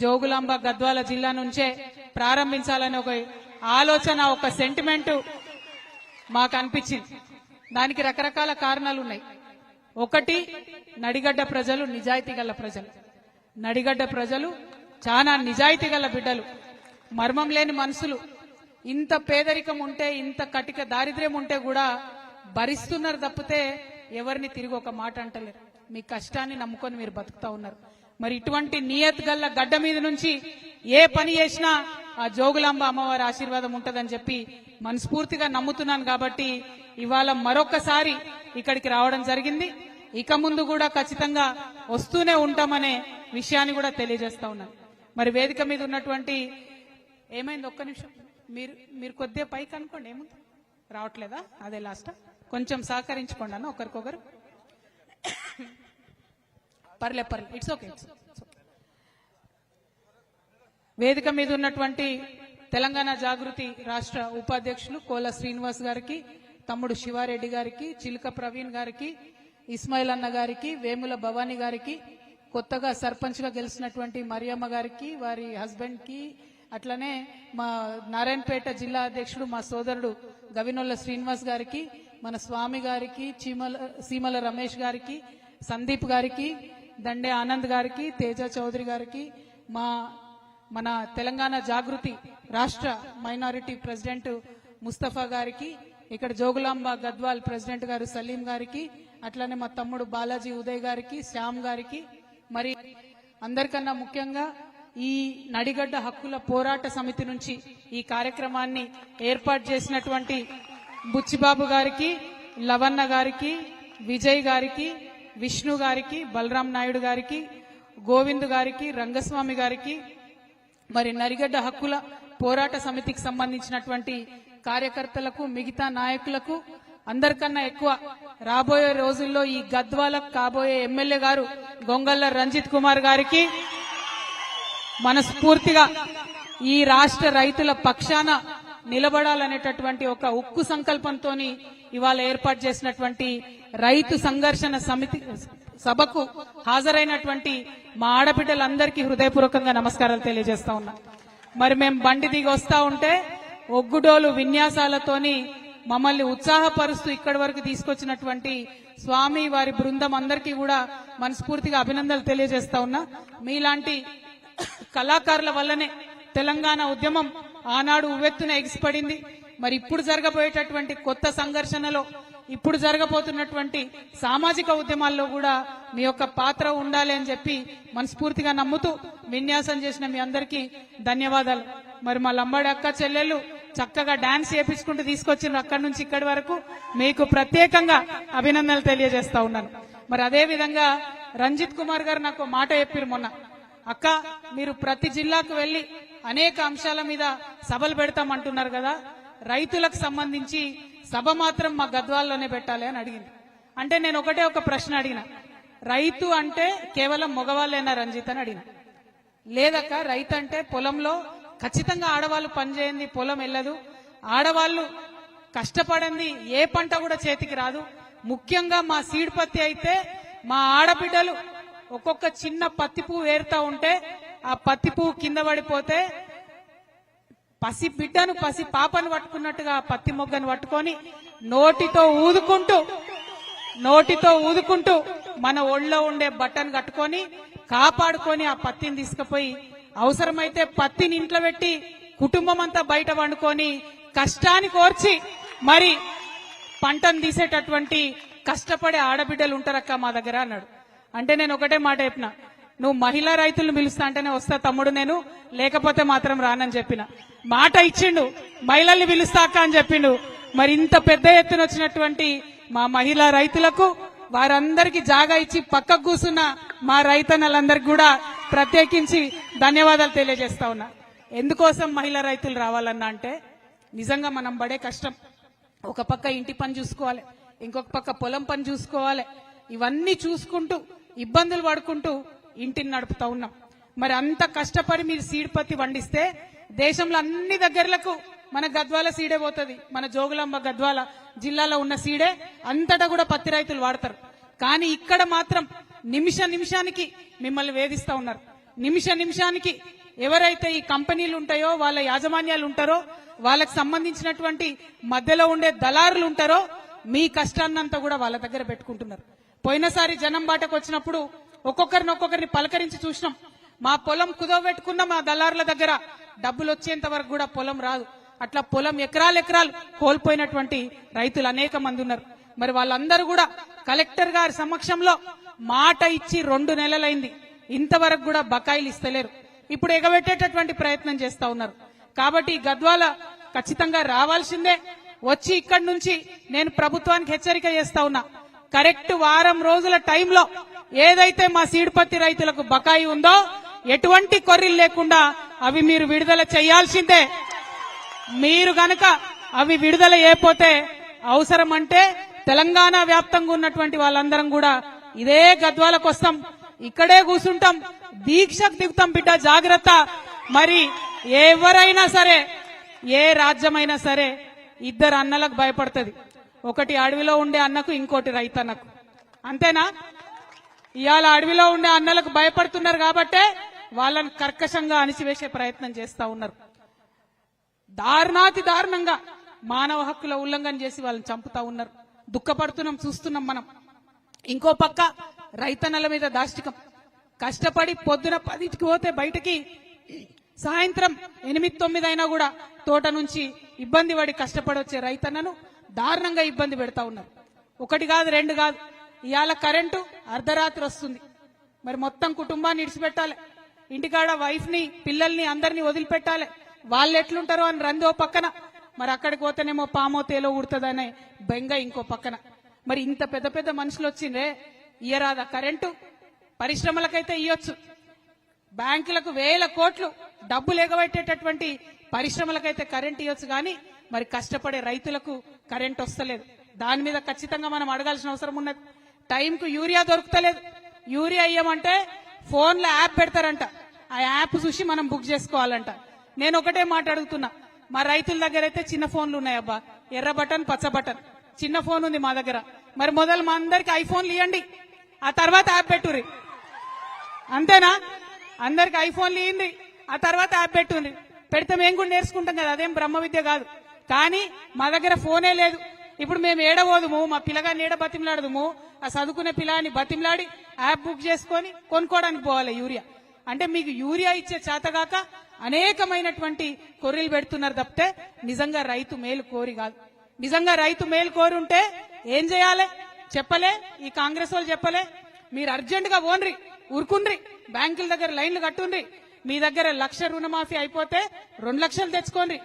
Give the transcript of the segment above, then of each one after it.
జోగులాంబ గద్వాల జిల్లా నుంచే ప్రారంభించాలని ఒక ఆలోచన, ఒక సెంటిమెంట్ మాకు అనిపించింది. దానికి రకరకాల కారణాలు ఉన్నాయి. ఒకటి, నడిగడ్డ ప్రజలు నిజాయితీ గల ప్రజలు. నడిగడ్డ ప్రజలు చాలా నిజాయితీ గల బిడ్డలు, మర్మం లేని మనుషులు. ఇంత పేదరికం ఉంటే, ఇంత కటిక దారిద్ర్యం ఉంటే కూడా భరిస్తున్నారు తప్పితే ఎవరిని తిరిగి ఒక మాట అంటలేరు. మీ కష్టాన్ని నమ్ముకొని మీరు బతుకుతా ఉన్నారు. మరి ఇటువంటి నియత్ గల్ల గడ్డ మీద నుంచి ఏ పని చేసినా ఆ జోగులాంబ అమ్మవారి ఆశీర్వాదం ఉంటదని చెప్పి మనస్ఫూర్తిగా నమ్ముతున్నాను. కాబట్టి ఇవాళ మరొకసారి ఇక్కడికి రావడం జరిగింది. ఇక ముందు కూడా ఖచ్చితంగా వస్తూనే ఉంటామనే విషయాన్ని కూడా తెలియజేస్తా ఉన్నాను. మరి వేదిక మీద ఉన్నటువంటి ఏమైంది, ఒక్క నిమిషం మీరు కొద్దిగా పైకి అనుకోండి. ఏముంది, రావట్లేదా? అదే లాస్ట్. కొంచెం సహకరించుకోండి అన్న ఒకరికొకరు. పర్లే, ఇట్స్ ఓకే. వేదిక మీద ఉన్నటువంటి తెలంగాణ జాగృతి రాష్ట్ర ఉపాధ్యక్షులు కోల శ్రీనివాస్ గారికి, తమ్ముడు శివారెడ్డి గారికి, చిలుక ప్రవీణ్ గారికి, ఇస్మాయిల్ అన్న గారికి, వేముల భవానీ గారికి, కొత్తగా సర్పంచ్ గా గెలిచినటువంటి మరియమ్మ గారికి, వారి హస్బెండ్ కి, అట్లనే మా నారాయణపేట జిల్లా అధ్యక్షుడు మా సోదరుడు గవినొల్ల శ్రీనివాస్ గారికి, మన స్వామి గారికి, సీమల రమేష్ గారికి, సందీప్ గారికి, దండే ఆనంద్ గారికి, తేజ చౌదరి గారికి, మన తెలంగాణ జాగృతి రాష్ట్ర మైనారిటీ ప్రెసిడెంట్ ముస్తఫా గారికి, ఇక్కడ జోగులాంబ గద్వాల్ ప్రెసిడెంట్ గారు సలీం గారికి, అట్లనే మా తమ్ముడు బాలాజీ ఉదయ్ గారికి, శ్యామ్ గారికి, మరి అందరికన్నా ముఖ్యంగా ఈ నడిగడ్డ హక్కుల పోరాట సమితి నుంచి ఈ కార్యక్రమాన్ని ఏర్పాటు చేసినటువంటి బుచ్చిబాబు గారికి, లవన్న గారికి, విజయ్ గారికి, విష్ణు గారికి, బలరాం నాయుడు గారికి, గోవింద్ గారికి, రంగస్వామి గారికి, మరి నడిగడ్డ హక్కుల పోరాట సమితికి సంబంధించినటువంటి కార్యకర్తలకు, మిగతా నాయకులకు, అందరికన్నా ఎక్కువ రాబోయే రోజుల్లో ఈ గద్వాలకు కాబోయే ఎమ్మెల్యే గారు గొంగళ్ళ రంజిత్ కుమార్ గారికి మనస్ఫూర్తిగా ఈ రాష్ట్ర రైతుల పక్షాన నిలబడాలనేటటువంటి ఒక ఉక్కు సంకల్పంతో ఇవాళ ఏర్పాటు చేసినటువంటి రైతు సంఘర్షణ సమితి సభకు హాజరైనటువంటి మా ఆడబిడ్డలందరికీ హృదయపూర్వకంగా నమస్కారాలు తెలియజేస్తా ఉన్నా. మరి మేము బండి దిగి వస్తా ఉంటే ఒగ్గుడోలు విన్యాసాలతోని మమ్మల్ని ఉత్సాహపరుస్తూ ఇక్కడి వరకు తీసుకొచ్చినటువంటి స్వామి వారి బృందం అందరికీ కూడా మనస్ఫూర్తిగా అభినందనలు తెలియజేస్తా ఉన్నా. మీలాంటి కళాకారుల వల్లనే తెలంగాణ ఉద్యమం ఆనాడు ఉవ్వెత్తున ఎగిసిపడింది. మరి ఇప్పుడు జరగబోయేటటువంటి కొత్త సంఘర్షణలో, ఇప్పుడు జరగబోతున్నటువంటి సామాజిక ఉద్యమాల్లో కూడా మీ యొక్క పాత్ర ఉండాలి అని చెప్పి మనస్ఫూర్తిగా నమ్ముతూ విన్యాసం చేసిన మీ అందరికీ ధన్యవాదాలు. మరి మా లంబాడి అక్క చెల్లెళ్ళు చక్కగా డాన్స్ చేపించుకుంటూ తీసుకొచ్చిన అక్కడి నుంచి ఇక్కడి వరకు మీకు ప్రత్యేకంగా అభినందనలు తెలియజేస్తా ఉన్నాను. మరి అదే విధంగా రంజిత్ కుమార్ గారు నాకు మాట చెప్పారు మొన్న, అక్క మీరు ప్రతి జిల్లాకు వెళ్లి అనేక అంశాల మీద సభలు పెడతామంటున్నారు కదా, రైతులకు సంబంధించి సభ మాత్రం మా గద్వాల్లోనే పెట్టాలి అని అడిగింది. అంటే నేను ఒకటే ఒక ప్రశ్న అడిగిన, రైతు అంటే కేవలం మగవాళ్ళేనా రంజిత్ అని అడిగిన. లేదక్క, రైతు అంటే పొలంలో ఖచ్చితంగా ఆడవాళ్ళు పనిచేయండి, పొలం వెళ్ళదు, ఆడవాళ్ళు కష్టపడండి, ఏ పంట కూడా చేతికి రాదు. ముఖ్యంగా మా సీడ్ పత్తి అయితే మా ఆడబిడ్డలు ఒక్కొక్క చిన్న పత్తి పువ్వు ఏరుతా ఉంటే ఆ పత్తి పువ్వు కింద పడిపోతే పసి బిడ్డను, పసి పాపను పట్టుకున్నట్టుగా ఆ పత్తి మొగ్గను పట్టుకొని నోటితో ఊదుకుంటూ మన ఒళ్ళో ఉండే బట్టను కట్టుకొని కాపాడుకొని ఆ పత్తిని తీసుకుపోయి అవసరమైతే పత్తిని ఇంట్లో పెట్టి కుటుంబం అంతా బయట వండుకొని కష్టాన్ని కోర్చి మరి పంటను తీసేటటువంటి కష్టపడే ఆడబిడ్డలు ఉంటారక్క మా దగ్గర అన్నాడు. అంటే నేను ఒకటే మాట చెప్పిన, నువ్వు మహిళా రైతులను పిలుస్తా అంటేనే వస్తా తమ్ముడు నేను, లేకపోతే మాత్రం రానని చెప్పిన. మాట ఇచ్చిండు, మహిళల్ని పిలుస్తా అక్క అని చెప్పిండు. మరి ఇంత పెద్ద ఎత్తున వచ్చినటువంటి మా మహిళా రైతులకు, వారందరికీ జాగా ఇచ్చి పక్కకు కూర్చున్న మా రైతన్నలందరికీ కూడా ప్రత్యేకించి ధన్యవాదాలు తెలియజేస్తా ఉన్నా. ఎందుకోసం మహిళా రైతులు రావాలన్నా అంటే నిజంగా మనం పడే కష్టం, ఒక పక్క ఇంటి పని చూసుకోవాలి, ఇంకొక పక్క పొలం పని చూసుకోవాలి, ఇవన్నీ చూసుకుంటూ ఇబ్బందులు పడుకుంటూ ఇంటిని నడుపుతా ఉన్నాం. మరి అంత కష్టపడి మీరు సీడ్ పత్తి వండిస్తే దేశంలో అన్ని దగ్గరలకు మన గద్వాల సీడే పోతుంది. మన జోగులాంబ గద్వాల జిల్లాలో ఉన్న సీడే అంతటా కూడా పత్తి రైతులు వాడతారు. కానీ ఇక్కడ మాత్రం నిమిషానికి మిమ్మల్ని వేధిస్తా ఉన్నారు. నిమిషానికి ఎవరైతే ఈ కంపెనీలు ఉంటాయో వాళ్ళ యాజమాన్యాలు ఉంటారో వాళ్ళకి సంబంధించినటువంటి మధ్యలో ఉండే దళారులు ఉంటారో మీ కష్టాన్నంతా కూడా వాళ్ళ దగ్గర పెట్టుకుంటున్నారు. పోయినసారి జనం బాటకు వచ్చినప్పుడు ఒక్కొక్కరిని పలకరించి చూసినాం. మా పొలం కుదవబెట్టుకున్న మా దళారుల దగ్గర డబ్బులు వచ్చేంత వరకు కూడా పొలం రాదు. అట్లా పొలం ఎకరాలు కోల్పోయినటువంటి రైతులు అనేక మంది ఉన్నారు. మరి వాళ్ళందరూ కూడా కలెక్టర్ గారి సమక్షంలో మాట ఇచ్చి 2 నెలలైంది, ఇంతవరకు కూడా బకాయిలు ఇస్తలేరు. ఇప్పుడు ఎగబెట్టేటటువంటి ప్రయత్నం చేస్తా ఉన్నారు. కాబట్టి గద్వాల ఖచ్చితంగా రావాల్సిందే. వచ్చి ఇక్కడి నుంచి నేను ప్రభుత్వానికి హెచ్చరిక చేస్తా ఉన్నా, కరెక్ట్ వారం రోజుల టైంలో ఏదైతే మా సీడ్పత్తి రైతులకు బకాయి ఉందో ఎటువంటి కొర్రీలు లేకుండా అవి మీరు విడుదల చేయాల్సిందే. మీరు గనక అవి విడుదల చేయకపోతే అవసరం అంటే తెలంగాణ వ్యాప్తంగా ఉన్నటువంటి వాళ్ళందరం కూడా ఇదే గద్వాలకు వస్తాం, ఇక్కడే కూర్చుంటాం, దీక్షకు దిగుతాం. బిడ్డ జాగ్రత్త. మరి ఎవరైనా సరే, ఏ రాజ్యమైనా సరే 2 అన్నలకు భయపడుతుంది. ఒకటి అడవిలో ఉండే అన్నకు, ఇంకోటి రైతన్నకు. అంతేనా? ఇవాళ అడవిలో ఉండే అన్నలకు భయపడుతున్నారు కాబట్టే వాళ్ళని కర్కశంగా అణిచివేసే ప్రయత్నం చేస్తా ఉన్నారు. దారుణాతి దారుణంగా మానవ హక్కుల ఉల్లంఘన చేసి వాళ్ళని చంపుతా ఉన్నారు. దుఃఖపడుతున్నాం, చూస్తున్నాం మనం. ఇంకో పక్క రైతన్నల మీద దాష్టికం. కష్టపడి పొద్దున 10కి పోతే బయటకి సాయంత్రం 8-9 అయినా కూడా తోట నుంచి ఇబ్బంది పడి కష్టపడి వచ్చే రైతన్నను దారుణంగా ఇబ్బంది పెడతా ఉన్నారు. 1 కాదు 2 కాదు. ఇవాళ కరెంటు అర్ధరాత్రి వస్తుంది. మరి మొత్తం కుటుంబాన్ని ఇడిచిపెట్టాలి, ఇంటికాడ వైఫ్ ని పిల్లల్ని అందరినీ వదిలిపెట్టాలి. వాళ్ళు ఎట్లుంటారో అని రందో పక్కన, మరి అక్కడికి పోతేనేమో పామో తేలో ఉడుతుందనే బెంగ ఇంకో పక్కన. మరి ఇంత పెద్ద పెద్ద మనుషులు వచ్చిందే, ఇయ్యరాదా కరెంటు? పరిశ్రమలకైతే ఇయ్యొచ్చు, బ్యాంకులకు 1000 కోట్లు డబ్బులు ఎగబెట్టేటటువంటి పరిశ్రమలకైతే కరెంట్ ఇవ్వచ్చు. కానీ మరి కష్టపడే రైతులకు కరెంట్ వస్తలేదు. దాని మీద ఖచ్చితంగా మనం అడగాల్సిన అవసరం ఉన్నది. టైంకు యూరియా దొరుకుతలేదు. యూరియా ఇయ్యమంటే ఫోన్లో యాప్ పెడతారంట, ఆ యాప్ చూసి మనం బుక్ చేసుకోవాలంట. నేను ఒకటే మాట అడుగుతున్నా, మా రైతుల దగ్గర అయితే చిన్న ఫోన్లు ఉన్నాయబ్బా, ఎర్ర బటన్ పచ్చ బటన్, చిన్న ఫోన్ ఉంది మా దగ్గర. మరి మొదలు మా అందరికి ఐఫోన్లు ఇవ్వండి, ఆ తర్వాత యాప్ పెట్టుర్రి. అంతేనా? అందరికి ఐఫోన్లు ఇవ్వండి, ఆ తర్వాత యాప్ పెట్టుండ్రి. పెడితే మేము కూడా నేర్చుకుంటాం కదా, అదేం బ్రహ్మ విద్య కాదు. కానీ మా దగ్గర ఫోనే లేదు. ఇప్పుడు మేము ఏడబోదుము, మా పిల్లగాన్ని ఏడ బతిమలాడదుము, ఆ చదువుకునే పిల్లాన్ని బతిమలాడి యాప్ బుక్ చేసుకొని కొనుక్కోవడానికి పోవాలి యూరియా. అంటే మీకు యూరియా ఇచ్చే చేతగాక అనేకమైనటువంటి కొర్రీలు పెడుతున్నారు తప్పితే నిజంగా రైతు మేలు కోరి కాదు. నిజంగా రైతు మేలు కోరి ఉంటే ఏం చేయాలి చెప్పలే, ఈ కాంగ్రెస్ వాళ్ళు చెప్పలే. మీరు అర్జెంట్ గా ఓన్రి, ఊరుకుండ్రి, బ్యాంకుల దగ్గర లైన్లు కట్టుండ్రి. మీ దగ్గర 1,00,000 రుణమాఫీ అయిపోతే 2 లక్షలు తెచ్చుకోండి.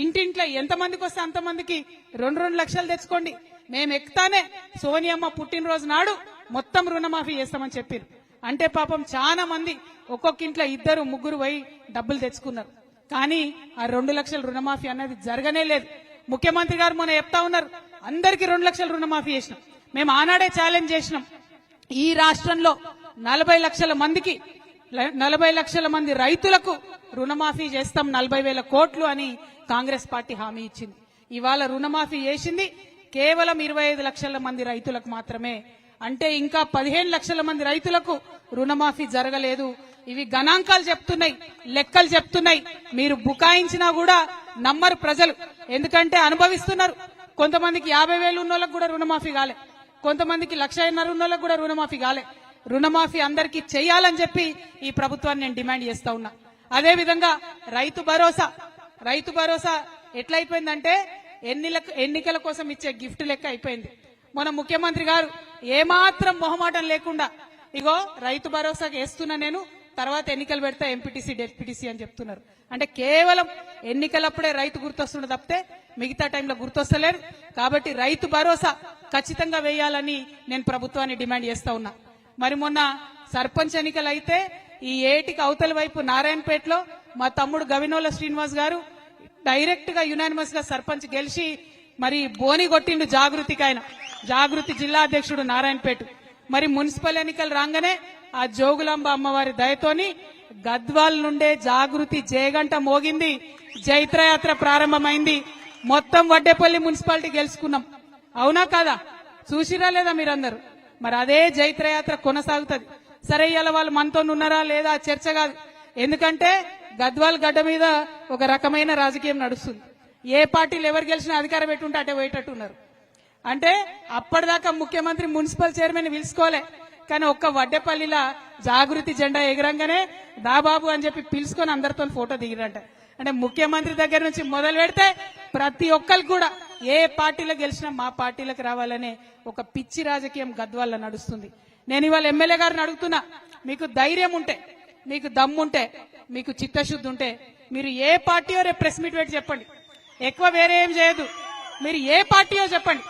ఇంటింట్లో ఎంతమందికి వస్తే అంతమందికి 2 లక్షలు తెచ్చుకోండి. మేము ఎక్కుతానే సోనియమ్మ పుట్టినరోజు నాడు మొత్తం రుణమాఫీ చేస్తామని చెప్పారు. అంటే పాపం చాలా మంది ఒక్కొక్క ఇంట్లో 2, 3 పోయి డబ్బులు తెచ్చుకున్నారు. కానీ ఆ 2 లక్షల రుణమాఫీ అన్నది జరగనే లేదు. ముఖ్యమంత్రి గారు మొన్న చెప్తా ఉన్నారు, అందరికి 2 లక్షల రుణమాఫీ చేసినాం. మేము ఆనాడే ఛాలెంజ్ చేసినాం, ఈ రాష్ట్రంలో 40 లక్షల మందికి 40 లక్షల మంది రైతులకు రుణమాఫీ చేస్తాం 40,000 కోట్లు అని కాంగ్రెస్ పార్టీ హామీ ఇచ్చింది. ఇవాళ రుణమాఫీ చేసింది కేవలం 25 లక్షల మంది రైతులకు మాత్రమే. అంటే ఇంకా 15 లక్షల మంది రైతులకు రుణమాఫీ జరగలేదు. ఇవి గణాంకాలు చెప్తున్నాయి, లెక్కలు చెప్తున్నాయి. మీరు బుకాయించినా కూడా నమ్మరు ప్రజలు, ఎందుకంటే అనుభవిస్తున్నారు. కొంతమందికి 50,000 ఉన్న వాళ్ళకు కూడా రుణమాఫీ కాలే, కొంతమందికి 1,50,000 ఉన్న వాళ్ళకు కూడా రుణమాఫీ కాలే. రుణమాఫీ అందరికీ చేయాలని చెప్పి ఈ ప్రభుత్వాన్ని నేను డిమాండ్ చేస్తా ఉన్నా. అదే విధంగా రైతు భరోసా ఎట్లయిపోయిందంటే ఎన్నికల కోసం ఇచ్చే గిఫ్ట్ లెక్క అయిపోయింది. మన ముఖ్యమంత్రి గారు ఏమాత్రం మొహమాటం లేకుండా ఇగో రైతు భరోసాకి వేస్తున్నా నేను, తర్వాత ఎన్నికలు పెడతా ఎంపీటీసీ డెప్యూటీసీ అని చెప్తున్నారు. అంటే కేవలం ఎన్నికలప్పుడే రైతు గుర్తొస్తుండే తప్పితే మిగతా టైంలో గుర్తొస్తలేదు. కాబట్టి రైతు భరోసా ఖచ్చితంగా వేయాలని నేను ప్రభుత్వాన్ని డిమాండ్ చేస్తా ఉన్నా. మరి మొన్న సర్పంచ్ ఎన్నికలు అయితే ఈ ఏటికి అవతల వైపు నారాయణపేటలో మా తమ్ముడు గవినోల శ్రీనివాస్ గారు డైరెక్ట్ గా యునానిమస్ గా సర్పంచ్ గెలిచి మరి బోని కొట్టిండు జాగృతికి. ఆయన జాగృతి జిల్లా అధ్యక్షుడు నారాయణపేట. మరి మున్సిపల్ ఎన్నికలు రాగానే ఆ జోగులాంబ అమ్మవారి దయతోని గద్వాల్ నుండే జాగృతి జయగంట మోగింది, జైత్రయాత్ర ప్రారంభమైంది. మొత్తం వడ్డేపల్లి మున్సిపాలిటీ గెలుచుకున్నాం. అవునా కాదా? చూసిరా లేదా మీరందరూ? మరి అదే జైత్రయాత్ర కొనసాగుతుంది. సరే ఇలా వాళ్ళు మనతో ఉన్నారా లేదా చర్చ కాదు, ఎందుకంటే గద్వాల్ గడ్డ మీద ఒక రకమైన రాజకీయం నడుస్తుంది. ఏ పార్టీలు ఎవరు గెలిచినా అధికారం పెట్టుంటే అటే పోయేటట్టున్నారు. అంటే అప్పటిదాకా ముఖ్యమంత్రి మున్సిపల్ చైర్మన్ పిలుచుకోలే, కానీ ఒక్క వడ్డేపల్లిలా జాగృతి జెండా ఎగరంగానే దాబాబు అని చెప్పి పిలుచుకొని అందరితో ఫోటో దిగిరంట. అంటే ముఖ్యమంత్రి దగ్గర నుంచి మొదలు పెడితే ప్రతి ఒక్కరికి కూడా ఏ పార్టీలో గెలిచినా మా పార్టీలకు రావాలనే ఒక పిచ్చి రాజకీయం గద్వాల్లో నడుస్తుంది. నేను ఇవాళ ఎమ్మెల్యే గారిని అడుగుతున్నా, మీకు ధైర్యం ఉంటే, మీకు దమ్ముంటే, మీకు చిత్తశుద్ధి ఉంటే మీరు ఏ పార్టీయో రేపు ప్రెస్ మీట్ పెట్టి చెప్పండి. ఎక్కువ వేరే ఏం చేయదు, మీరు ఏ పార్టీయో చెప్పండి.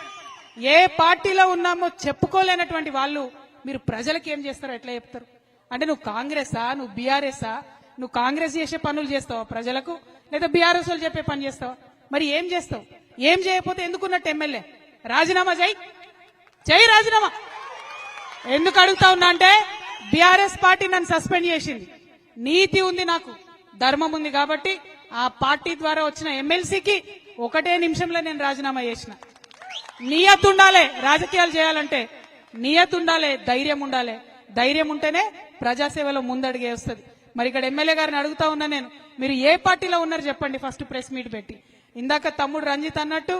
ఏ పార్టీలో ఉన్నామో చెప్పుకోలేనటువంటి వాళ్ళు మీరు ప్రజలకు ఏం చేస్తారో ఎట్లా చెప్తారు? అంటే నువ్వు కాంగ్రెసా, నువ్వు బీఆర్ఎస్ఆ? నువ్వు కాంగ్రెస్ చేసే పనులు చేస్తావా ప్రజలకు, లేదా బీఆర్ఎస్ వాళ్ళు చెప్పే పని చేస్తావా? మరి ఏం చేస్తావు? ఏం చేయకపోతే ఎందుకున్నట్టు ఎమ్మెల్యే? రాజీనామా చేయి రాజీనామా. ఎందుకు అడుగుతా ఉన్నా అంటే బీఆర్ఎస్ పార్టీ నన్ను సస్పెండ్ చేసింది. నీతి ఉంది, నాకు ధర్మం ఉంది కాబట్టి ఆ పార్టీ ద్వారా వచ్చిన ఎమ్మెల్సీకి 1 నిమిషంలో నేను రాజీనామా చేసిన. నియత్ ఉండాలి, రాజకీయాలు చేయాలంటే నియత్ ఉండాలి, ధైర్యం ఉండాలి. ధైర్యం ఉంటేనే ప్రజాసేవలో ముందడిగే వస్తుంది. మరి ఇక్కడ ఎమ్మెల్యే గారిని అడుగుతా ఉన్నా నేను, మీరు ఏ పార్టీలో ఉన్నారు చెప్పండి ఫస్ట్ ప్రెస్ మీట్ పెట్టి. ఇందాక తమ్ముడు రంజిత్ అన్నట్టు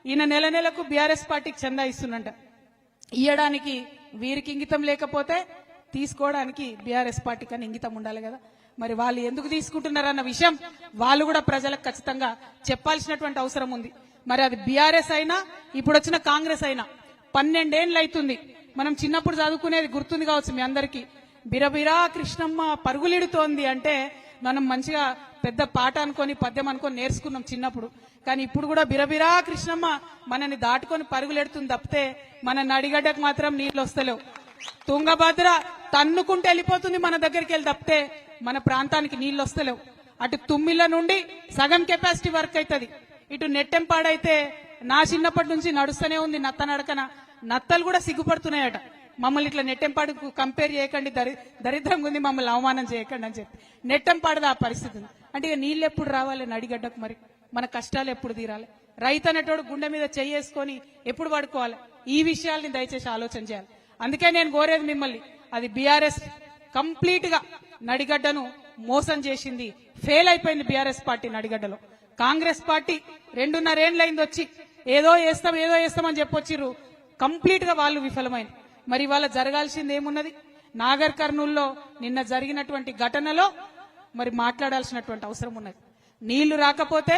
ఈయన నెల నెలకు బీఆర్ఎస్ పార్టీకి చందా ఇస్తున్నంట. ఇయ్యడానికి వీరికి ఇంగితం లేకపోతే తీసుకోవడానికి బీఆర్ఎస్ పార్టీ కానీ ఇంగితం ఉండాలి కదా. మరి వాళ్ళు ఎందుకు తీసుకుంటున్నారన్న విషయం వాళ్ళు కూడా ప్రజలకు ఖచ్చితంగా చెప్పాల్సినటువంటి అవసరం ఉంది. మరి అది బీఆర్ఎస్ అయినా ఇప్పుడు వచ్చిన కాంగ్రెస్ అయినా 12 ఏళ్ళు అవుతుంది. మనం చిన్నప్పుడు చదువుకునేది గుర్తుంది కావచ్చు మీ అందరికీ, బిరబిరా కృష్ణమ్మ పరుగులిడుతోంది అంటే మనం మంచిగా పెద్ద పాట అనుకొని పద్యం అనుకొని నేర్చుకున్నాం చిన్నప్పుడు. కానీ ఇప్పుడు కూడా బిరబిరా కృష్ణమ్మ మనని దాటుకొని పరుగులెడుతుంది తప్పితే మన నడిగడ్డకు మాత్రం నీళ్లు వస్తలేవు. తుంగభద్ర తన్నుకుంటే వెళ్ళిపోతుంది మన దగ్గరికి వెళ్ళి తప్పితే మన ప్రాంతానికి నీళ్లు వస్తలేవు. అటు తుమ్మిళ్ళ నుండి సగం కెపాసిటీ వర్క్ అవుతుంది, ఇటు నెట్టెంపాడైతే నా చిన్నప్పటి నుంచి నడుస్తూనే ఉంది నత్త నడకన. నత్తలు కూడా సిగ్గుపడుతున్నాయట, మమ్మల్ని ఇట్లా నెట్టెంపాడుకు కంపేర్ చేయకండి, దరిద్రంగా ఉంది, మమ్మల్ని అవమానం చేయకండి అని చెప్పి. నెట్టెంపాడుదా ఆ పరిస్థితి ఉంది. అంటే ఇక నీళ్ళు ఎప్పుడు రావాలి నడిగడ్డకు? మరి మన కష్టాలు ఎప్పుడు తీరాలి? రైతు అనేటోడు గుండె మీద చేసుకొని ఎప్పుడు పడుకోవాలి? ఈ విషయాల్ని దయచేసి ఆలోచన చేయాలి. అందుకే నేను కోరేది మిమ్మల్ని, అది బీఆర్ఎస్ కంప్లీట్ గా నడిగడ్డను మోసం చేసింది, ఫెయిల్ అయిపోయింది బీఆర్ఎస్ పార్టీ నడిగడ్డలో. కాంగ్రెస్ పార్టీ 2.5 ఏళ్ళైంది వచ్చి ఏదో చేస్తామని చెప్పొచ్చిర్రు, కంప్లీట్ గా వాళ్ళు విఫలమైంది. మరి వాళ్ళ జరగాల్సింది ఏమున్నది? నాగర్ కర్నూల్లో నిన్న జరిగినటువంటి ఘటనలో మరి మాట్లాడాల్సినటువంటి అవసరం ఉన్నది. నీళ్లు రాకపోతే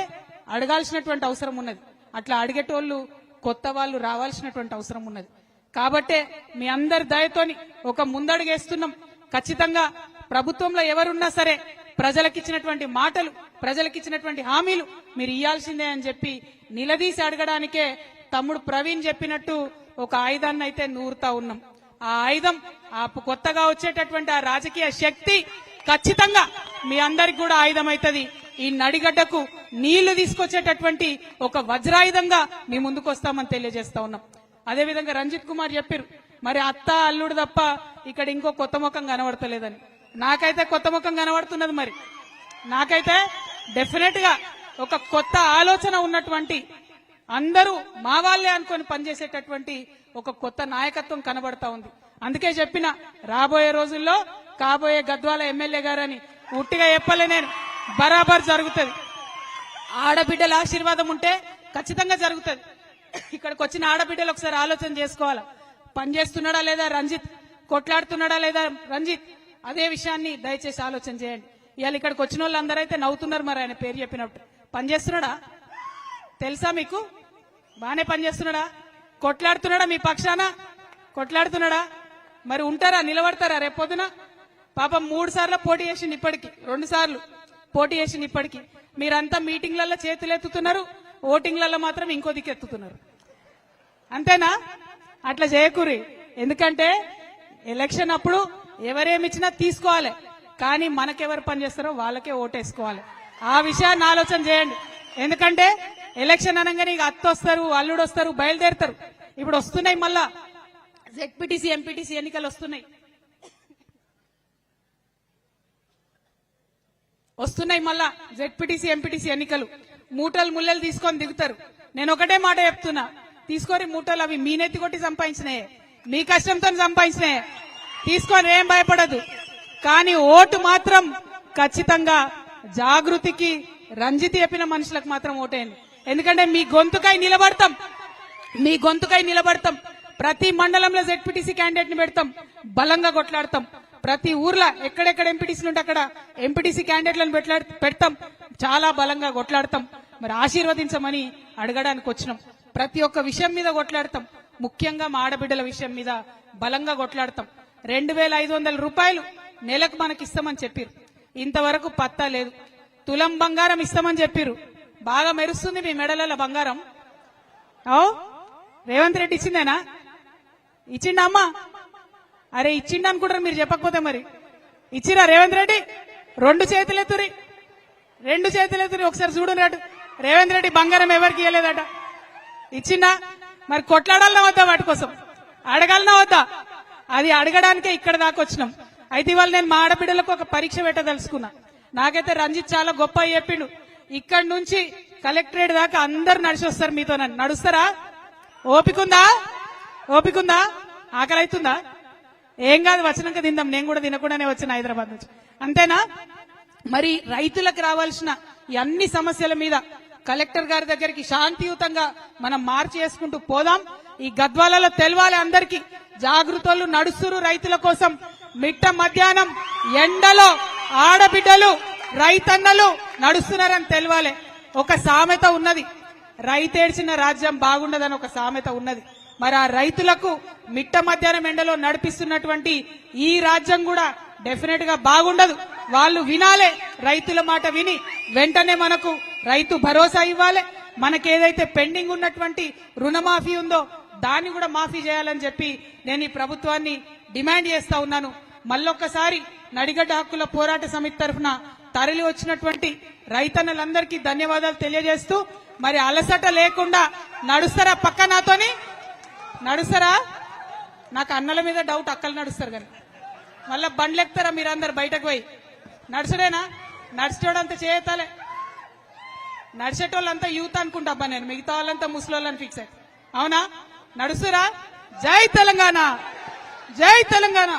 అడగాల్సినటువంటి అవసరం ఉన్నది. అట్లా అడిగేటోళ్ళు కొత్త వాళ్ళు రావాల్సినటువంటి అవసరం ఉన్నది. కాబట్టే మీ అందరి దయతోని ఒక ముందడుగేస్తున్నాం. ఖచ్చితంగా ప్రభుత్వంలో ఎవరున్నా సరే ప్రజలకిచ్చినటువంటి మాటలు, ప్రజలకిచ్చినటువంటి హామీలు మీరు ఇయ్యాల్సిందే అని చెప్పి నిలదీసి అడగడానికే తమ్ముడు ప్రవీణ్ చెప్పినట్టు ఒక ఆయుధాన్ని అయితే నూరుతా ఉన్నాం. ఆ ఆయుధం కొత్తగా వచ్చేటటువంటి ఆ రాజకీయ శక్తి ఖచ్చితంగా మీ అందరికి కూడా ఆయుధం అవుతుంది. ఈ నడిగడ్డకు నీళ్లు తీసుకొచ్చేటటువంటి ఒక వజ్రాయుధంగా మీ ముందుకు వస్తామని తెలియజేస్తా ఉన్నాం. అదేవిధంగా రంజిత్ కుమార్ చెప్పారు, మరి అత్త అల్లుడు తప్ప ఇక్కడ ఇంకో కొత్త ముఖం కనబడతలేదని. నాకైతే కొత్త ముఖం కనబడుతున్నది. మరి నాకైతే డెఫినెట్ గా ఒక కొత్త ఆలోచన ఉన్నటువంటి, అందరూ మా వాళ్ళే అనుకొని పనిచేసేటటువంటి ఒక కొత్త నాయకత్వం కనబడతా ఉంది. అందుకే చెప్పిన రాబోయే రోజుల్లో కాబోయే గద్వాల ఎమ్మెల్యే గారని ఉట్టిగా చెప్పలే నేను, బరాబర్ జరుగుతుంది. ఆడబిడ్డల ఆశీర్వాదం ఉంటే ఖచ్చితంగా జరుగుతుంది. ఇక్కడికి వచ్చిన ఆడబిడ్డలు ఒకసారి ఆలోచన చేసుకోవాలా, పనిచేస్తున్నాడా లేదా రంజిత్, కొట్లాడుతున్నాడా లేదా రంజిత్, అదే విషయాన్ని దయచేసి ఆలోచన చేయండి. ఇవాళ ఇక్కడికి వచ్చిన వాళ్ళందరూ అయితే నవ్వుతున్నారు. మరి ఆయన పేరు చెప్పినప్పుడు పనిచేస్తున్నాడా తెలుసా మీకు? బానే పనిచేస్తున్నాడా? కొట్లాడుతున్నాడా? మీ పక్షాన కొట్లాడుతున్నాడా? మరి ఉంటారా, నిలబడతారా రేపొద్దున? పాపం 3 సార్లు పోటీ చేసింది, ఇప్పటికి 2 సార్లు పోటీ చేసింది. ఇప్పటికి మీరంతా మీటింగ్లలో చేతులు ఎత్తుతున్నారు, ఓటింగ్లలో మాత్రం ఇంకో దిక్కు ఎత్తుతున్నారు. అంతేనా? అట్లా చేయకూరి. ఎందుకంటే ఎలక్షన్ అప్పుడు ఎవరేమిచ్చినా తీసుకోవాలి, కానీ మనకెవరు పనిచేస్తారో వాళ్ళకే ఓటేసుకోవాలి. ఆ విషయాన్ని ఆలోచన చేయండి. ఎందుకంటే ఎలక్షన్ అనగానే ఇక అత్త వస్తారు, అల్లుడు వస్తారు, బయలుదేరుతారు. ఇప్పుడు వస్తున్నాయి, మళ్ళా జెడ్పీటీసీ ఎంపీటీసీ ఎన్నికలు వస్తున్నాయి. మళ్ళా జెడ్పీటీసీ ఎంపీటీసీ ఎన్నికలు. మూటలు ముల్లెలు తీసుకొని దిగుతారు. నేను ఒకటే మాట చెప్తున్నా, తీసుకోరి మూటలు, అవి మీ నెత్తి కొట్టి సంపాదించినాయే, మీ కష్టంతో సంపాదించినాయే, తీసుకొని ఏం భయపడదు. కానీ ఓటు మాత్రం ఖచ్చితంగా జాగృతికి రంజిత్ చెప్పిన మనుషులకు మాత్రం ఓటేయండి. ఎందుకంటే మీ గొంతుకై నిలబడతాం. ప్రతి మండలంలో జెడ్పీటీసీ క్యాండిడేట్ ని పెడతాం, బలంగా కొట్లాడతాం. ప్రతి ఊర్లో ఎక్కడెక్కడ ఎంపీటీసీలు ఉంటే అక్కడ ఎంపీటీసీ క్యాండిడేట్లను పెడతాం, చాలా బలంగా కొట్లాడతాం. మరి ఆశీర్వదించమని అడగడానికి వచ్చినాం. ప్రతి ఒక్క విషయం మీద కొట్లాడతాం, ముఖ్యంగా మా ఆడబిడ్డల విషయం మీద బలంగా కొట్లాడతాం. 2500 రూపాయలు నెలకు మనకి ఇస్తామని చెప్పారు, ఇంతవరకు పత్తా లేదు. తులం బంగారం ఇస్తామని చెప్పారు, బాగా మెరుస్తుంది మీ మెడల బంగారం. రేవంత్ రెడ్డి ఇచ్చిందేనా? ఇచ్చిండా అమ్మా? అరే ఇచ్చిండ అనుకుంటారు మీరు, చెప్పకపోతే మరి ఇచ్చిరా రేవంత్ రెడ్డి? 2 చేతులెత్తురి, ఒకసారి చూడరాడు. రేవంత్ రెడ్డి బంగారం ఎవరికి ఇవ్వలేదట, ఇచ్చిండా? మరి కొట్లాడాలన్నా వద్దా? వాటి కోసం అడగాలన్నా వద్దా? అది అడగడానికే ఇక్కడ దాకా వచ్చినాం. అయితే ఇవాళ నేను మా ఆడబిడ్డలకు ఒక పరీక్ష పెట్టదలుచుకున్నా. నాకైతే రంజిత్ చాలా గొప్ప చెప్పిండు, ఇక్కడ నుంచి కలెక్టరేట్ దాకా అందరు నడిచి వస్తారు మీతో. నడుస్తారా? ఓపికందా? ఆకలి అవుతుందా? ఏం కాదు, వచ్చినాక తిందాం. నేను కూడా తినకుండానే వచ్చిన హైదరాబాద్ నుంచి, అంతేనా? మరి రైతులకు రావాల్సిన ఈ అన్ని సమస్యల మీద కలెక్టర్ గారి దగ్గరికి శాంతియుతంగా మనం మార్చి చేసుకుంటూ పోదాం. ఈ గద్వాలలో తెలవాలి అందరికీ, జాగృతలు నడుస్తురు రైతుల కోసం. మిట్ట మధ్యాహ్నం ఎండలో ఆడబిడ్డలు రైతన్నలు నడుస్తున్నారని తెలవాలి. ఒక సామెత ఉన్నది, రైతేడ్చిన రాజ్యం బాగుండదని ఒక సామెత ఉన్నది. మరి ఆ రైతులకు మిట్ట మధ్యాహ్నం ఎండలో నడిపిస్తున్నటువంటి ఈ రాజ్యం కూడా డెఫినెట్ గా బాగుండదు. వాళ్ళు వినాలే, రైతుల మాట విని వెంటనే మనకు రైతు భరోసా ఇవ్వాలి. మనకేదైతే పెండింగ్ ఉన్నటువంటి రుణమాఫీ ఉందో దాన్ని కూడా మాఫీ చేయాలని చెప్పి నేను ఈ ప్రభుత్వాన్ని డిమాండ్ చేస్తా ఉన్నాను. మళ్ళొక్కసారి నడిగడ్డ హక్కుల పోరాట సమితి తరఫున తరలి వచ్చినటువంటి రైతన్నలందరికీ ధన్యవాదాలు తెలియజేస్తూ, మరి అలసట లేకుండా నడుస్తారా? పక్క నాతోని నడుస్తారా? నాకు అన్నల మీద డౌట్, అక్కలు నడుస్తారు కానీ మళ్ళా బండ్లు ఎక్కుతారా మీరందరు? బయటకు పోయి నడుచుడేనా? నడిచేటోడంతా చేయతాలే, నడిచేటోళ్ళంతా యూత్ అనుకుంటా అబ్బా నేను, మిగతా వాళ్ళంతా ముసలోళ్ళని ఫిక్స్ అయ్యి. అవునా? నడుస్తురా? జై తెలంగాణ, జై తెలంగాణ.